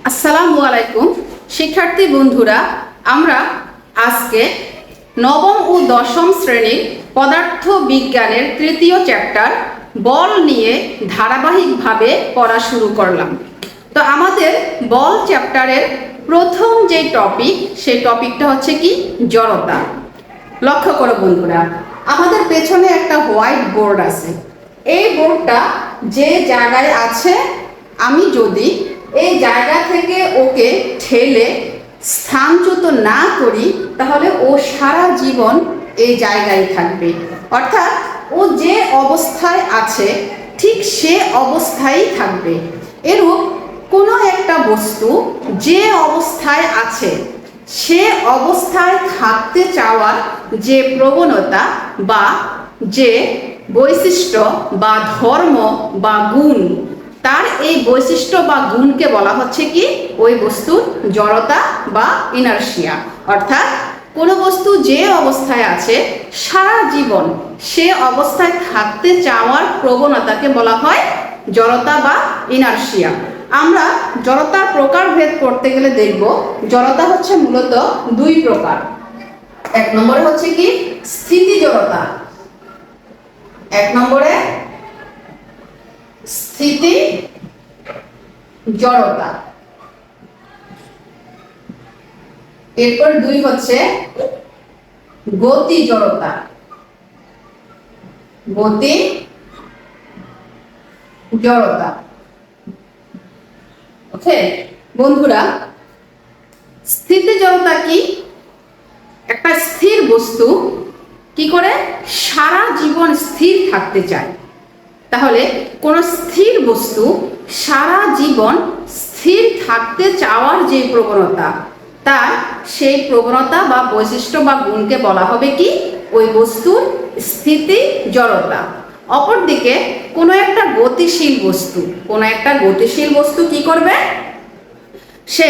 আসসালামু আলাইকুম শিক্ষার্থী বন্ধুরা, আমরা আজকে নবম ও দশম শ্রেণীর পদার্থ বিজ্ঞানের তৃতীয় চ্যাপ্টার বল নিয়ে ধারাবাহিকভাবে পড়া শুরু করলাম। তো আমাদের বল চ্যাপ্টারের প্রথম যে টপিক, সেই টপিকটা হচ্ছে কি জড়তা। লক্ষ্য করো বন্ধুরা, আমাদের পেছনে একটা হোয়াইট বোর্ড আছে। এই বোর্ডটা যে জায়গায় আছে, আমি যদি এই জায়গা থেকে ওকে ঠেলে স্থানচ্যুত না করি, তাহলে ও সারা জীবন এই জায়গায় থাকবে। অর্থাৎ ও যে অবস্থায় আছে ঠিক সে অবস্থায় থাকবে। এরূপ কোনো একটা বস্তু যে অবস্থায় আছে সে অবস্থায় থাকতে চাওয়ার যে প্রবণতা বা যে বৈশিষ্ট্য বা ধর্ম বা গুণ, তার এই বৈশিষ্ট্য বা গুণকে বলা হচ্ছে কি ওই বস্তুর জড়তা বা ইনার্শিয়া। অর্থাৎ কোনো বস্তু যে অবস্থায় আছে সারা জীবন সে অবস্থায় থাকতে চাওয়ার প্রবণতাকে বলা হয় জড়তা বা ইনার্শিয়া। আমরা জড়তার প্রকারভেদ করতে গেলে দেখব জড়তা হচ্ছে মূলত দুই প্রকার। এক নম্বরে হচ্ছে কি স্থিতি জড়তা, এক নম্বরে স্থিতি জড়তা, এরপর দুই হচ্ছে গতি জড়তা। গতি জড়তা। ওকে বন্ধুরা, স্থিতি জড়তা কি? একটা স্থির বস্তু কি করে সারা জীবন স্থির থাকতে চায়। তাহলে কোনো স্থির বস্তু সারা জীবন স্থির থাকতে চাওয়ার যে প্রবণতা, তার সেই প্রবণতা বা বৈশিষ্ট্য বা গুণকে বলা হবে কি ওই বস্তুর স্থিতি জড়তা। অপরদিকে কোনো একটা গতিশীল বস্তু কি করবে? সে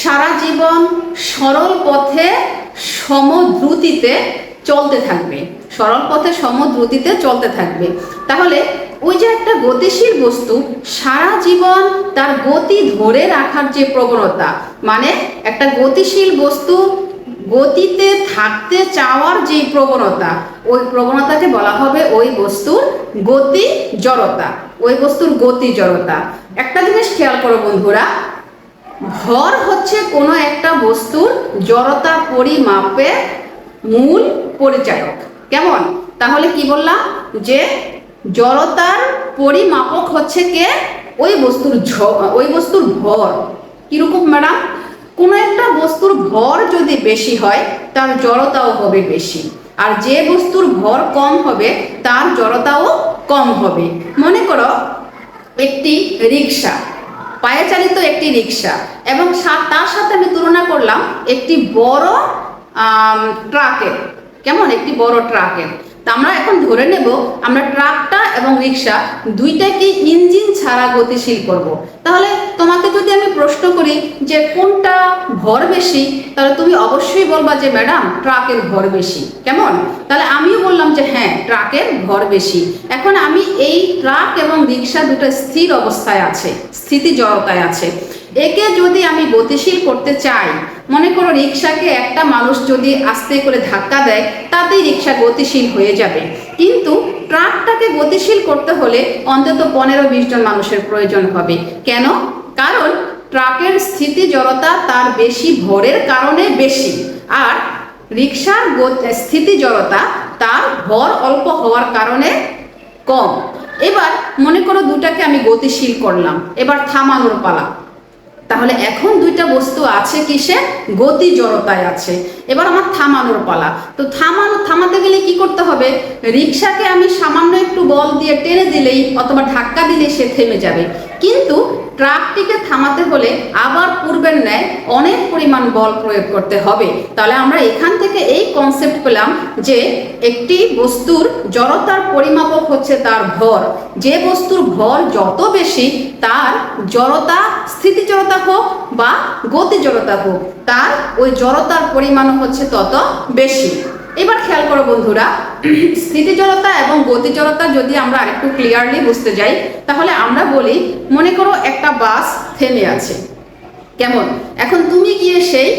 সারা জীবন সরল পথে সমদ্রুতিতে চলতে থাকবে। তাহলে ওই যে একটা গতিশীল বস্তু সারা জীবন তার গতি ধরে রাখার যে প্রবণতা, মানে একটা গতিশীল বস্তু গতিতে থাকতে চাওয়ার যে প্রবণতা, ওই প্রবণতাকে বলা হবে ওই বস্তুর গতি জড়তা। একটা জিনিস খেয়াল করো বন্ধুরা, ভর হচ্ছে কোনো একটা বস্তুর জড়তা পরিমাপের মূল পরিচায়ক। কেমন? তাহলে কি বললাম যে জড়তার পরিমাপক হচ্ছে কে ওই বস্তুর ভর। কিরকম ম্যাডাম? কোনো একটা বস্তুর ভর যদি বেশি হয় তার জড়তাও হবে বেশি, আর যে বস্তুর ভর কম হবে তার জড়তাও কম হবে। মনে করো একটি রিক্সা, পায়ে চালিত একটি রিক্সা, এবং তার সাথে আমি তুলনা করলাম একটি বড় ট্রাকের। কেমন? একটি বড় ট্রাকের। তা আমরা এখন ধরে নেব আমরা ট্রাকটা এবং রিক্সা দুইটাকে ইঞ্জিন ছাড়া গতিশীল করব। তাহলে তোমাকে যদি আমি প্রশ্ন করি যে কোনটা ভর বেশি, তাহলে তুমি অবশ্যই বলবা যে ম্যাডাম ট্রাকের ভর বেশি। কেমন? তাহলে আমিও বললাম যে হ্যাঁ ট্রাকের ভর বেশি। এখন আমি এই ট্রাক এবং রিক্সা দুটো স্থির অবস্থায় আছে, স্থিতি জড়তায় আছে। একে যদি আমি গতিশীল করতে চাই, মনে করো রিক্সাকে একটা মানুষ যদি আস্তে করে ধাক্কা দেয় তাতেই রিক্সা গতিশীল হয়ে যাবে, কিন্তু ট্রাকটাকে গতিশীল করতে হলে অন্তত 15-20 জন মানুষের প্রয়োজন হবে। কেন? কারণ ট্রাকের স্থিতি জড়তা তার বেশি ভরের কারণে বেশি, আর রিক্সার স্থিতি জড়তা তার ভর অল্প হওয়ার কারণে কম। এবার মনে করো দুটাকে আমি গতিশীল করলাম, এবার থামানোর পালা। তাহলে এখন দুইটা বস্তু আছে কিসে? গতি জড়তায় আছে। এবার আমার থামানোর পালা। তো থামাতে গেলে কি করতে হবে? রিক্সাকে আমি সামান্য একটু বল দিয়ে টেনে দিলেই অথবা ধাক্কা দিলেই সে থেমে যাবে, কিন্তু ট্রাকটিকে থামাতে হলে আবার পূর্বের ন্যায় অনেক পরিমাণ বল প্রয়োগ করতে হবে। তাহলে আমরা এখান থেকে এই কনসেপ্ট পেলাম যে একটি বস্তুর জড়তার পরিমাপক হচ্ছে তার ভর। যে বস্তুর ভর যত বেশি তার জড়তা, স্থিতি জড়তা হোক বা গতি জড়তা হোক, তার ওই জড়তার পরিমাণও হচ্ছে তত বেশি। এবার খেয়াল করো বন্ধুরা, স্থিতি জড়তা এবং গতি জড়তা যদি আমরা আরেকটু ক্লিয়ারলি বুঝতে যাই, তাহলে আমরা বলি মনে করো একটা বাস থেমে আছে। কেমন? এখন তুমি গিয়ে সেই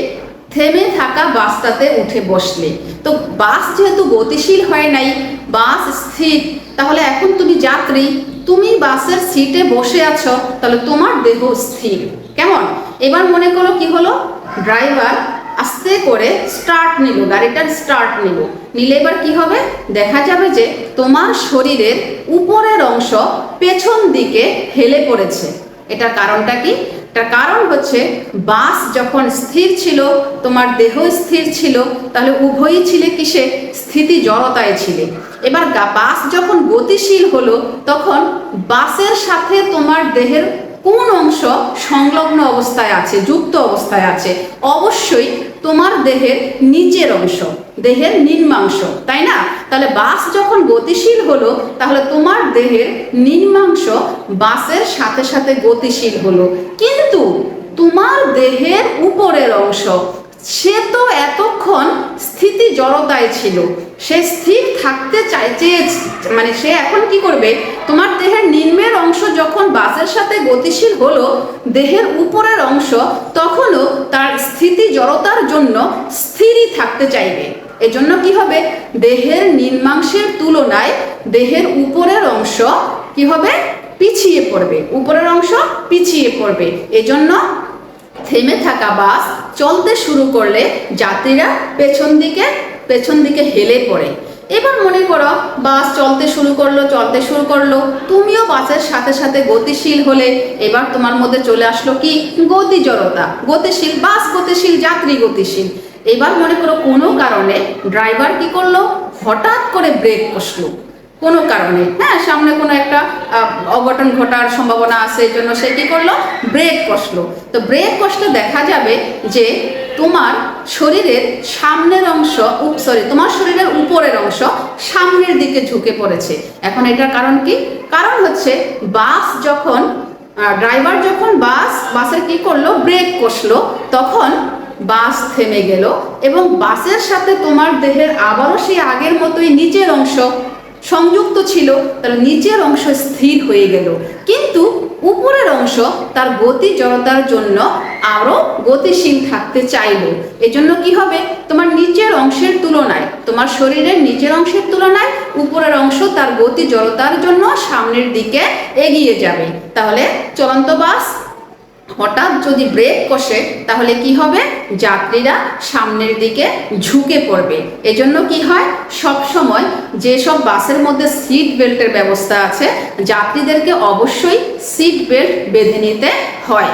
থেমে থাকা বাসটাতে উঠে বসলে, তো বাস যেহেতু গতিশীল হয় নাই, বাস স্থির, তাহলে এখন তুমি যাত্রী, তুমি বাসের সিটে বসে আছো, তাহলে তোমার দেহ স্থির। কেমন? এবার মনে করো কি হলো, ড্রাইভার আস্তে করে স্টার্ট নিল, গাড়িটার স্টার্ট নিলে এবার কি হবে, দেখা যাবে যে তোমার শরীরের উপরের অংশ পেছন দিকে হেলে পড়েছে। এটার কারণটা কি? তার কারণ হচ্ছে বাস যখন স্থির ছিল, তোমার দেহ স্থির ছিল, তাহলে উভয়ই ছিলে কিসে? স্থিতি জড়তায় ছিলে। এবার বাস যখন গতিশীল হলো, তখন বাসের সাথে তোমার দেহের কোন অংশ সংলগ্ন অবস্থায় আছে, যুক্ত অবস্থায় আছে? অবশ্যই তোমার দেহের নিচের অংশ, দেহের নিম্নাংশ, তাই না? তাহলে বাস যখন গতিশীল হলো, তাহলে তোমার দেহের নিম্নাংশ বাসের সাথে সাথে গতিশীল হলো। কিন্তু তোমার দেহের উপরের অংশ, সে তো এতক্ষণ স্থিতি জড়তায় ছিল, সে স্থির থাকতে চাইছে, মানে সে এখন কি করবে, তোমার দেহের নিম্নের অংশ যখন বাসের সাথে গতিশীল হলো, দেহের উপরের অংশ তখনও তার স্থিতি জড়তার জন্য স্থিরই থাকতে চাইবে। এজন্য কি হবে, দেহের নিম্নাংশের তুলনায় দেহের উপরের অংশ কি হবে, পিছিয়ে পড়বে, উপরের অংশ পিছিয়ে পড়বে। এজন্য থেমে থাকা বাস চলতে শুরু করলে যাত্রীরা পেছন দিকে হেলে পড়ে। এবার মনে করো বাস চলতে শুরু করলো, তুমিও বাসের সাথে সাথে গতিশীল হলে। এবার তোমার মধ্যে চলে আসলো কি, গতি জড়তা, গতিশীল বাস, গতিশীল যাত্রী গতিশীল। এবার মনে করো কোনো কারণে ড্রাইভার কি করলো, হঠাৎ করে ব্রেক কষলো, কোনো কারণে, হ্যাঁ, সামনে কোনো একটা অঘটন ঘটার সম্ভাবনা আছে, এই জন্য সে কি করলো, ব্রেক কষলো। তো ব্রেক কষলে দেখা যাবে যে তোমার শরীরের সামনের অংশ, তোমার শরীরের উপরের অংশ সামনের দিকে ঝুঁকে পড়েছে। এখন এটার কারণ কি? কারণ হচ্ছে ড্রাইভার যখন বাসের কি করলো, ব্রেক কষলো, তখন বাস থেমে গেল এবং বাসের সাথে তোমার দেহের আবারও সেই আগের মতোই নিচের অংশ সংযুক্ত ছিল, তাহলে নিচের অংশ স্থির হয়ে গেল, কিন্তু উপরের অংশ তার গতি জড়তার জন্য আরো গতিশীল থাকতে চাইল। এজন্য কি হবে, তোমার নিচের অংশের তুলনায়, তোমার শরীরের নিচের অংশের তুলনায় উপরের অংশ তার গতি জড়তার জন্য সামনের দিকে এগিয়ে যাবে। তাহলে চলন্ত বাস হঠাৎ যদি ব্রেক কষে, তাহলে কি হবে, যাত্রীরা সামনের দিকে ঝুঁকে পড়বে। এজন্য কি হয়, সব সময় যেসব বাসের মধ্যে সিট বেল্টের ব্যবস্থা আছে, যাত্রীদেরকে অবশ্যই সিট বেল্ট বেঁধে নিতে হয়।